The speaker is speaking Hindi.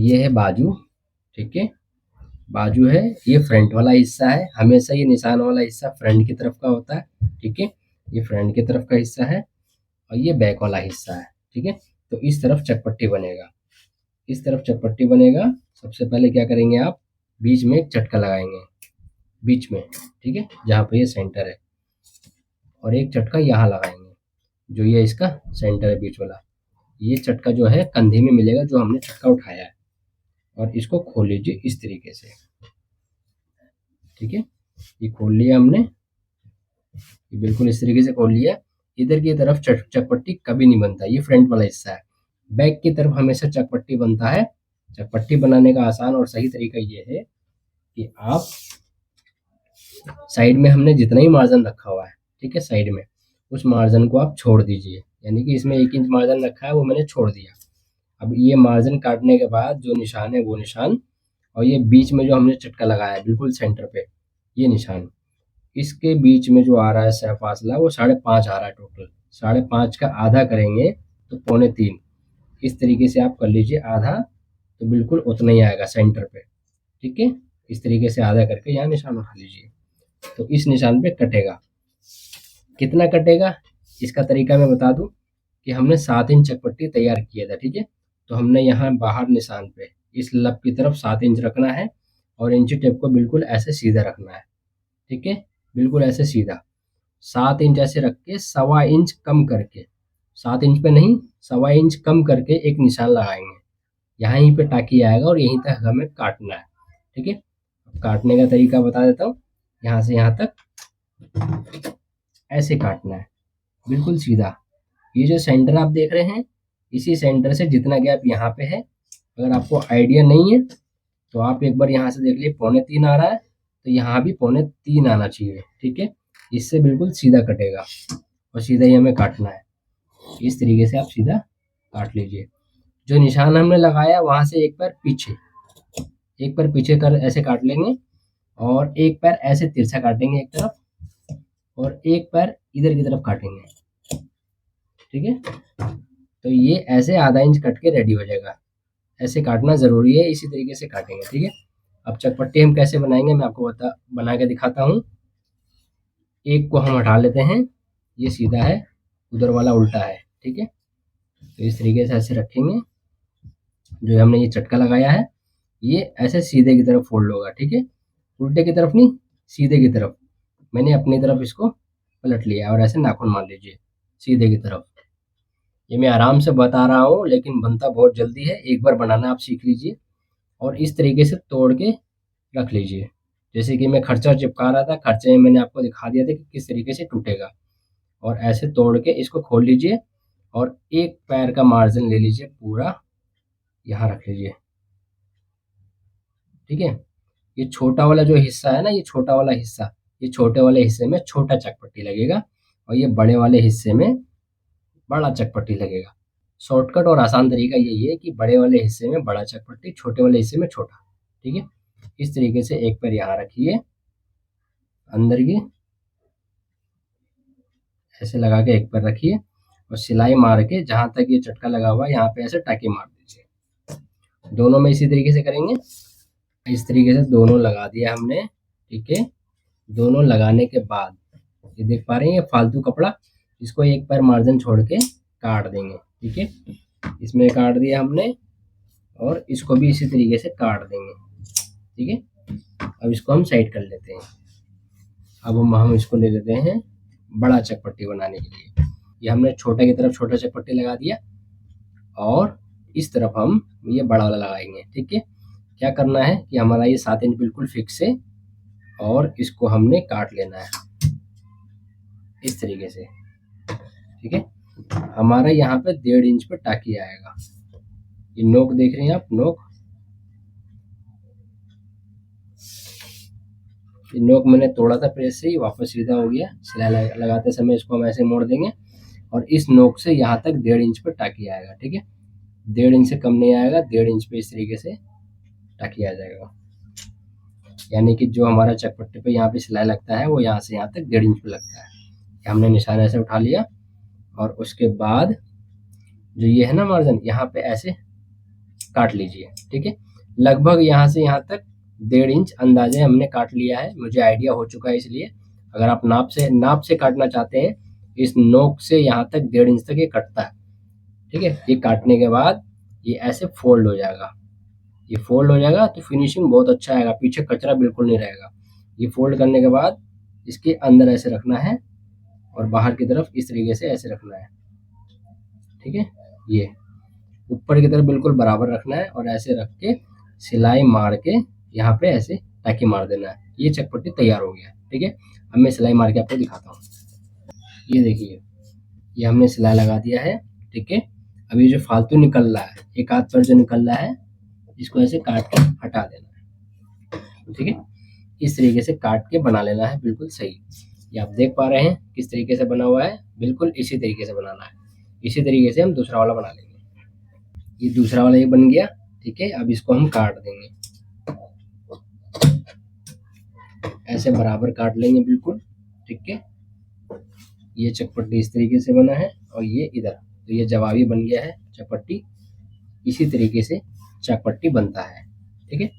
ये है बाजू, ठीक है। बाजू है, ये फ्रंट वाला हिस्सा है। हमेशा ये निशान वाला हिस्सा फ्रंट की तरफ का होता है, ठीक है। ये फ्रंट की तरफ का हिस्सा है और ये बैक वाला हिस्सा है, ठीक है। तो इस तरफ चकपट्टी बनेगा, इस तरफ चकपट्टी बनेगा। सबसे पहले क्या करेंगे आप, बीच में एक चटका लगाएंगे, बीच में, ठीक है, जहाँ पे ये सेंटर है। और एक चटका यहाँ लगाएंगे, जो ये इसका सेंटर है बीच वाला। ये चटका जो है कंधे में मिलेगा, जो हमने चटका उठाया है। और इसको खोल लीजिए इस तरीके से, ठीक है। ये खोल लिया हमने, ये बिल्कुल इस तरीके से खोल लिया। इधर की तरफ चकपट्टी कभी नहीं बनता, ये फ्रंट वाला हिस्सा है। बैक की तरफ हमेशा चकपट्टी बनता है। चकपट्टी बनाने का आसान और सही तरीका ये है कि आप साइड में हमने जितना ही मार्जिन रखा हुआ है, ठीक है, साइड में, उस मार्जिन को आप छोड़ दीजिए। यानी कि इसमें 1 इंच मार्जिन रखा है, वो मैंने छोड़ दिया। अब ये मार्जिन काटने के बाद जो निशान है वो निशान, और ये बीच में जो हमने चटका लगाया है बिल्कुल सेंटर पे, ये निशान, इसके बीच में जो आ रहा है फासला, वो 5.5 आ रहा है टोटल। 5.5 का आधा करेंगे तो 2.25। इस तरीके से आप कर लीजिए आधा, तो बिल्कुल उतना ही आएगा सेंटर पे, ठीक है। इस तरीके से आधा करके यहाँ निशान उठा लीजिए, तो इस निशान पे कटेगा। कितना कटेगा इसका तरीका मैं बता दूं कि हमने 7 इंच चकपट्टी तैयार किया था, ठीक है। तो हमने यहाँ बाहर निशान पे इस लब की तरफ 7 इंच रखना है और इंची टेप को बिल्कुल ऐसे सीधा रखना है, ठीक है, बिल्कुल ऐसे सीधा। 7 इंच ऐसे रख के 1.25 इंच कम करके, 7 इंच पे नहीं 1.25 इंच कम करके एक निशान लगाएंगे। यहीं पे टाकी आएगा और यहीं तक हमें काटना है, ठीक है। काटने का तरीका बता देता हूँ। यहाँ से यहाँ तक ऐसे काटना है, बिल्कुल सीधा। ये जो सेंटर आप देख रहे हैं, इसी सेंटर से जितना गैप यहाँ पे है, अगर आपको आइडिया नहीं है तो आप एक बार यहाँ से देख लिए 3.25 आ रहा है, तो यहाँ भी 3.25 आना चाहिए, ठीक है। इससे बिल्कुल सीधा कटेगा और सीधा ही हमें काटना है। इस तरीके से आप सीधा काट लीजिए। जो निशान हमने लगाया वहां से एक पैर पीछे, एक पैर पीछे कर ऐसे काट लेंगे, और एक पैर ऐसे तिरछा काटेंगे एक तरफ, और एक पैर इधर की तरफ काटेंगे, ठीक है। तो ये ऐसे आधा इंच कट के रेडी हो जाएगा। ऐसे काटना ज़रूरी है, इसी तरीके से काटेंगे, ठीक है। अब चकपट्टी हम कैसे बनाएंगे मैं आपको बना के दिखाता हूँ। एक को हम हटा लेते हैं, ये सीधा है, उधर वाला उल्टा है, ठीक है। तो इस तरीके से ऐसे रखेंगे। जो हमने ये चटका लगाया है ये ऐसे सीधे की तरफ फोल्ड होगा, ठीक है, उल्टे की तरफ नहीं, सीधे की तरफ। मैंने अपनी तरफ इसको पलट लिया और ऐसे नाखून मार लीजिए सीधे की तरफ। ये मैं आराम से बता रहा हूँ लेकिन बनता बहुत जल्दी है, एक बार बनाना आप सीख लीजिए। और इस तरीके से तोड़ के रख लीजिए। जैसे कि मैं खर्चा चिपका रहा था, खर्चे में मैंने आपको दिखा दिया था कि किस तरीके से टूटेगा। और ऐसे तोड़ के इसको खोल लीजिए और एक पैर का मार्जिन ले लीजिए पूरा, यहाँ रख लीजिए, ठीक है। ये छोटा वाला जो हिस्सा है ना, ये छोटा वाला हिस्सा, ये छोटे वाले हिस्से में छोटा चकपट्टी लगेगा और ये बड़े वाले हिस्से में बड़ा चकपट्टी लगेगा। शॉर्टकट और आसान तरीका यही है कि बड़े वाले हिस्से में बड़ा चकपट्टी, छोटे वाले हिस्से में छोटा, ठीक है। इस तरीके से एक पैर यहाँ रखिए अंदर की, ऐसे लगा के एक पैर रखिए और सिलाई मार के जहाँ तक ये चटका लगा हुआ है यहाँ पे ऐसे टाके मार दीजिए। दोनों में इसी तरीके से करेंगे। इस तरीके से दोनों लगा दिया हमने, ठीक है। दोनों लगाने के बाद ये देख पा रहे हैं, ये फालतू कपड़ा, इसको एक पैर मार्जिन छोड़ के काट देंगे, ठीक है। इसमें काट दिया हमने और इसको भी इसी तरीके से काट देंगे, ठीक है। अब इसको हम साइड कर लेते हैं। अब हम इसको ले लेते हैं बड़ा चकपट्टी बनाने के लिए। ये हमने छोटे की तरफ छोटा चकपट्टी लगा दिया और इस तरफ हम ये बड़ा वाला लगाएंगे, ठीक है। क्या करना है कि हमारा ये 7 इंच बिल्कुल फिक्स है और इसको हमने काट लेना है इस तरीके से, ठीक है। हमारा यहाँ पे 1.5 इंच पे टाकी आएगा। ये नोक देख रहे हैं आप, नोक, ये नोक मैंने तोड़ा था प्रेस से ही, वापस सीधा हो गया। सिलाई लगाते समय इसको हम ऐसे मोड़ देंगे और इस नोक से यहाँ तक 1.5 इंच पे टाकी आएगा, ठीक है। 1.5 इंच से कम नहीं आएगा, 1.5 इंच पे इस तरीके से टाकी आ जाएगा। यानी कि जो हमारा चकपट्टी पे यहाँ पे सिलाई लगता है वो यहाँ से यहाँ तक 1.5 इंच पे लगता है। हमने निशान ऐसे उठा लिया और उसके बाद जो ये है ना मार्जिन, यहाँ पे ऐसे काट लीजिए। ठीक है, लगभग यहाँ से यहाँ तक 1.5 इंच अंदाजे हमने काट लिया है, मुझे आइडिया हो चुका है। इसलिए अगर आप नाप से काटना चाहते हैं, इस नोक से यहाँ तक 1.5 इंच तक ये कटता है। ठीक है, ये काटने के बाद ये ऐसे फोल्ड हो जाएगा। ये फोल्ड हो जाएगा तो फिनिशिंग बहुत अच्छा आएगा, पीछे कचरा बिल्कुल नहीं रहेगा। ये फोल्ड करने के बाद इसके अंदर ऐसे रखना है और बाहर की तरफ इस तरीके से ऐसे रखना है। ठीक है, ये ऊपर की तरफ बिल्कुल बराबर रखना है और ऐसे रख के सिलाई मार के यहाँ पे ऐसे टाकी मार देना है। ये चकपट्टी तैयार हो गया। ठीक है, अब मैं सिलाई मार के आपको दिखाता हूँ। ये देखिए, ये हमने सिलाई लगा दिया है। ठीक है, अब ये जो फालतू निकल रहा है, एक आध पर जो निकल रहा है, इसको ऐसे काट के हटा देना है। ठीक है, इस तरीके से काट के बना लेना है, बिल्कुल सही। ये आप देख पा रहे हैं किस तरीके से बना हुआ है, बिल्कुल इसी तरीके से बनाना है। इसी तरीके से हम दूसरा वाला बना लेंगे। ये दूसरा वाला ये बन गया। ठीक है, अब इसको हम काट देंगे, ऐसे बराबर काट लेंगे बिल्कुल। ठीक है, ये चकपट्टी इस तरीके से बना है और ये इधर, तो ये जवाबी बन गया है चकपट्टी। इसी तरीके से चकपट्टी बनता है। ठीक है,